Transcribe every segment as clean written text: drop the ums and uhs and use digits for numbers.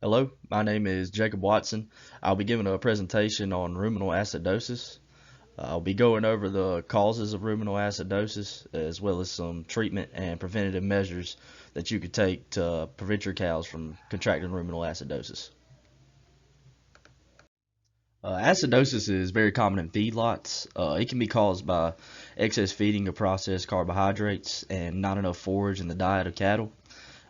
Hello, my name is Jacob Watson. I'll be giving a presentation on ruminal acidosis. I'll be going over the causes of ruminal acidosis as well as some treatment and preventative measures that you could take to prevent your cows from contracting ruminal acidosis. Acidosis is very common in feedlots. It can be caused by excess feeding of processed carbohydrates and not enough forage in the diet of cattle.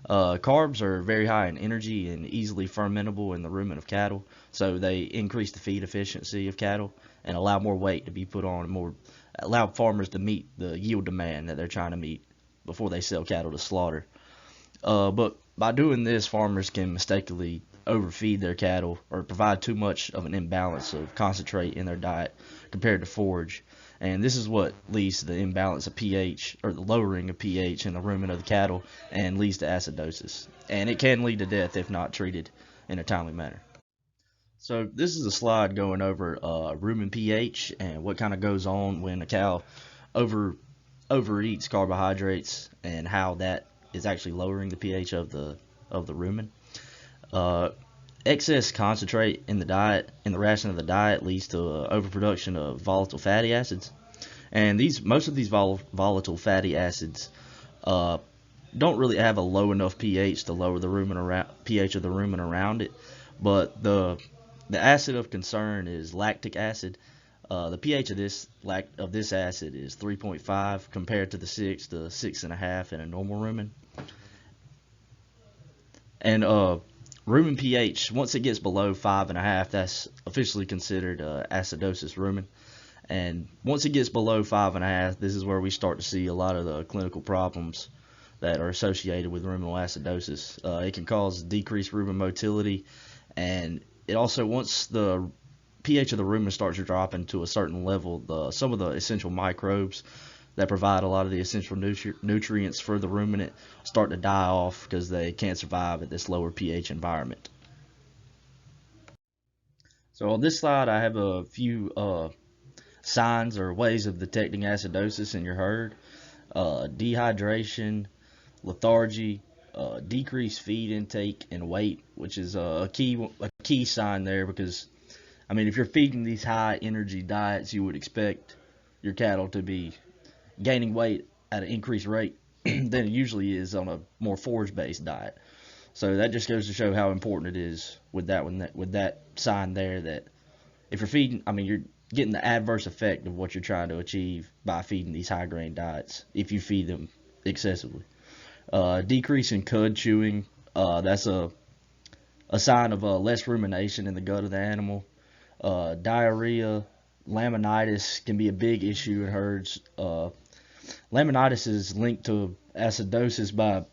Carbs are very high in energy and easily fermentable in the rumen of cattle, so they increase the feed efficiency of cattle and allow more weight to be put on and more allow farmers to meet the yield demand that they're trying to meet before they sell cattle to slaughter. But by doing this, farmers can mistakenly overfeed their cattle or provide too much of an imbalance of concentrate in their diet compared to forage. And this is what leads to the imbalance of pH or the lowering of pH in the rumen of the cattle and leads to acidosis. And it can lead to death if not treated in a timely manner. So this is a slide going over rumen pH and what kind of goes on when a cow over overeats carbohydrates and how that is actually lowering the pH of the rumen. Uh, Excess concentrate in the diet, in the ration of the diet, leads to overproduction of volatile fatty acids, and most of these volatile fatty acids uh, don't really have a low enough pH to lower the pH of the rumen around it. But the acid of concern is lactic acid. The pH of this acid is 3.5 compared to the 6 to 6.5 in a normal rumen. And rumen pH, once it gets below 5.5, that's officially considered acidosis rumen. And once it gets below 5.5, this is where we start to see a lot of the clinical problems that are associated with ruminal acidosis. It can cause decreased rumen motility, and it also, once the pH of the rumen starts to drop into a certain level, some of the essential microbes that provide a lot of the essential nutrients for the ruminant start to die off because they can't survive at this lower pH environment. So on this slide, I have a few signs or ways of detecting acidosis in your herd. Dehydration, lethargy, decreased feed intake and weight, which is a key sign there, because I mean, if you're feeding these high energy diets, you would expect your cattle to be gaining weight at an increased rate than it usually is on a more forage based diet. So that just goes to show how important it is with that sign there, that if you're feeding, I mean, you're getting the adverse effect of what you're trying to achieve by feeding these high grain diets if you feed them excessively. Decrease in cud chewing, that's a sign of less rumination in the gut of the animal. Diarrhea, laminitis can be a big issue in herds. Laminitis is linked to acidosis by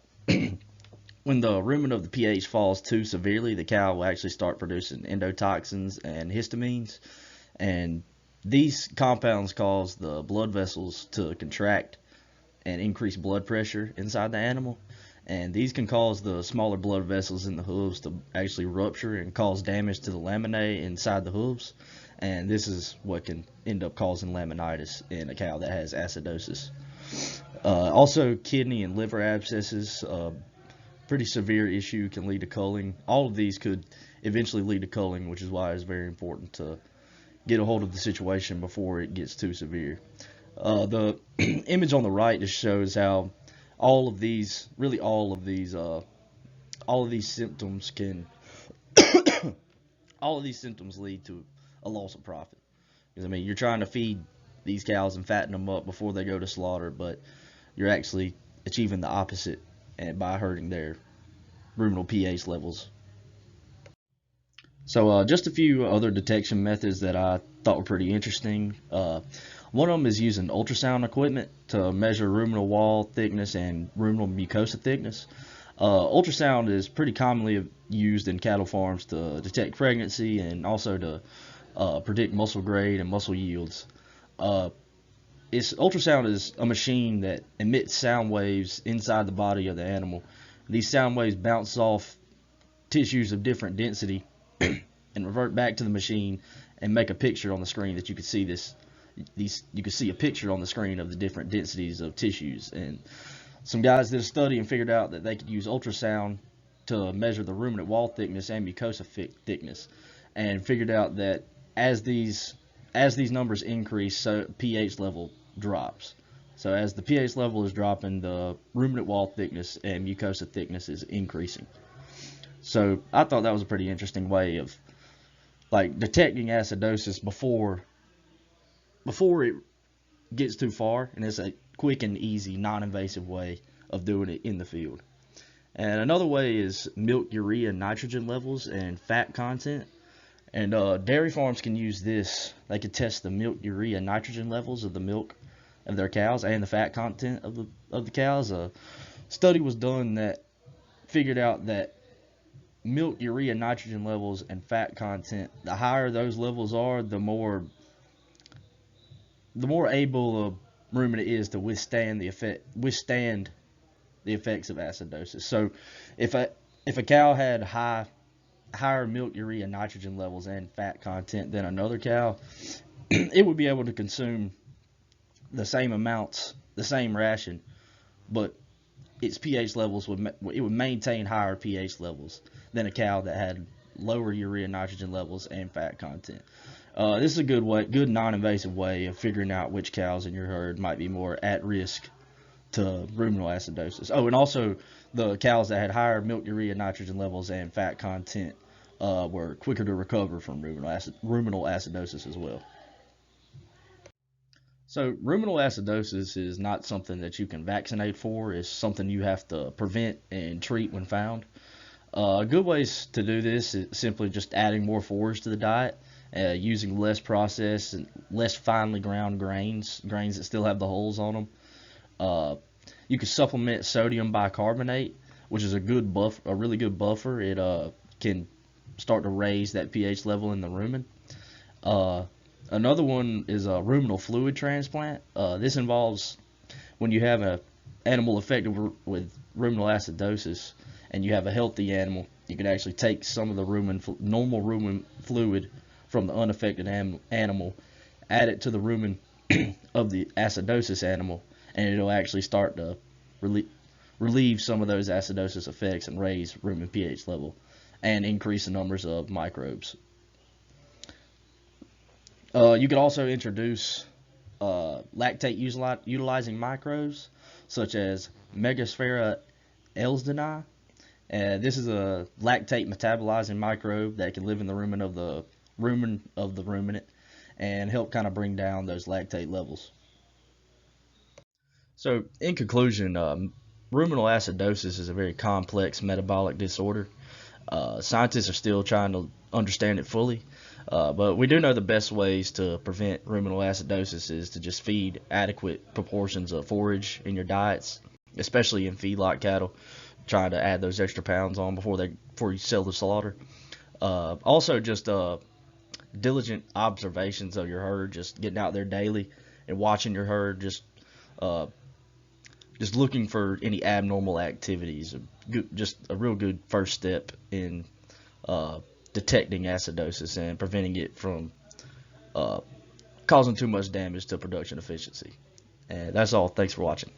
when the rumen of the pH falls too severely, the cow will actually start producing endotoxins and histamines, and these compounds cause the blood vessels to contract and increase blood pressure inside the animal. And these can cause the smaller blood vessels in the hooves to actually rupture and cause damage to the laminae inside the hooves. And this is what can end up causing laminitis in a cow that has acidosis. Also, kidney and liver abscesses, pretty severe issue, can lead to culling. All of these could eventually lead to culling, which is why it's very important to get a hold of the situation before it gets too severe. The image on the right just shows how all of these, really all of these symptoms can, all of these symptoms lead to a loss of profit. Because I mean, you're trying to feed these cows and fatten them up before they go to slaughter, but you're actually achieving the opposite, and by hurting their ruminal pH levels. So just a few other detection methods that I thought were pretty interesting. One of them is using ultrasound equipment to measure ruminal wall thickness and ruminal mucosa thickness. Ultrasound is pretty commonly used in cattle farms to detect pregnancy and also to predict muscle grade and muscle yields. Uh, Ultrasound is a machine that emits sound waves inside the body of the animal. These sound waves bounce off tissues of different density and revert back to the machine and make a picture on the screen that you could see you could see a picture on the screen of the different densities of tissues. And some guys did a study and figured out that they could use ultrasound to measure the ruminant wall thickness and mucosa thickness, and figured out that as these numbers increase, so pH level drops. So as the pH level is dropping, the ruminant wall thickness and mucosa thickness is increasing. So I thought that was a pretty interesting way of like detecting acidosis before it gets too far, and it's a quick and easy, non-invasive way of doing it in the field. And another way is milk urea nitrogen levels and fat content. And dairy farms can use this. They can test the milk urea nitrogen levels of the milk of their cows and the fat content of the cows. A study was done that figured out that milk urea nitrogen levels and fat content, the higher those levels are, the more able a ruminant is to withstand the effects of acidosis. So if a cow had higher milk urea nitrogen levels and fat content than another cow, it would be able to consume the same amounts, the same ration, but its pH levels would maintain higher pH levels than a cow that had lower urea nitrogen levels and fat content. This is a good non-invasive way of figuring out which cows in your herd might be more at risk to ruminal acidosis. Oh, and also the cows that had higher milk urea nitrogen levels and fat content were quicker to recover from ruminal acidosis as well. So ruminal acidosis is not something that you can vaccinate for. It's something you have to prevent and treat when found. Good ways to do this is simply just adding more forage to the diet, using less processed and less finely ground grains that still have the holes on them. You can supplement sodium bicarbonate, which is a really good buffer. It can start to raise that pH level in the rumen. Another one is a ruminal fluid transplant. This involves when you have an animal affected with ruminal acidosis and you have a healthy animal, you can actually take some of the normal rumen fluid from the unaffected animal, add it to the rumen of the acidosis animal, and it'll actually start to relieve some of those acidosis effects and raise rumen pH level and increase the numbers of microbes. You could also introduce lactate utilizing microbes such as Megasphaera elsdeni. This is a lactate metabolizing microbe that can live in the rumen of the ruminant and help kind of bring down those lactate levels. So in conclusion, ruminal acidosis is a very complex metabolic disorder. Scientists are still trying to understand it fully, but we do know the best ways to prevent ruminal acidosis is to just feed adequate proportions of forage in your diets, especially in feedlot cattle, trying to add those extra pounds on before you sell the slaughter. Also, just diligent observations of your herd, just getting out there daily and watching your herd, just looking for any abnormal activities. Just a real good first step in detecting acidosis and preventing it from causing too much damage to production efficiency. And that's all. Thanks for watching.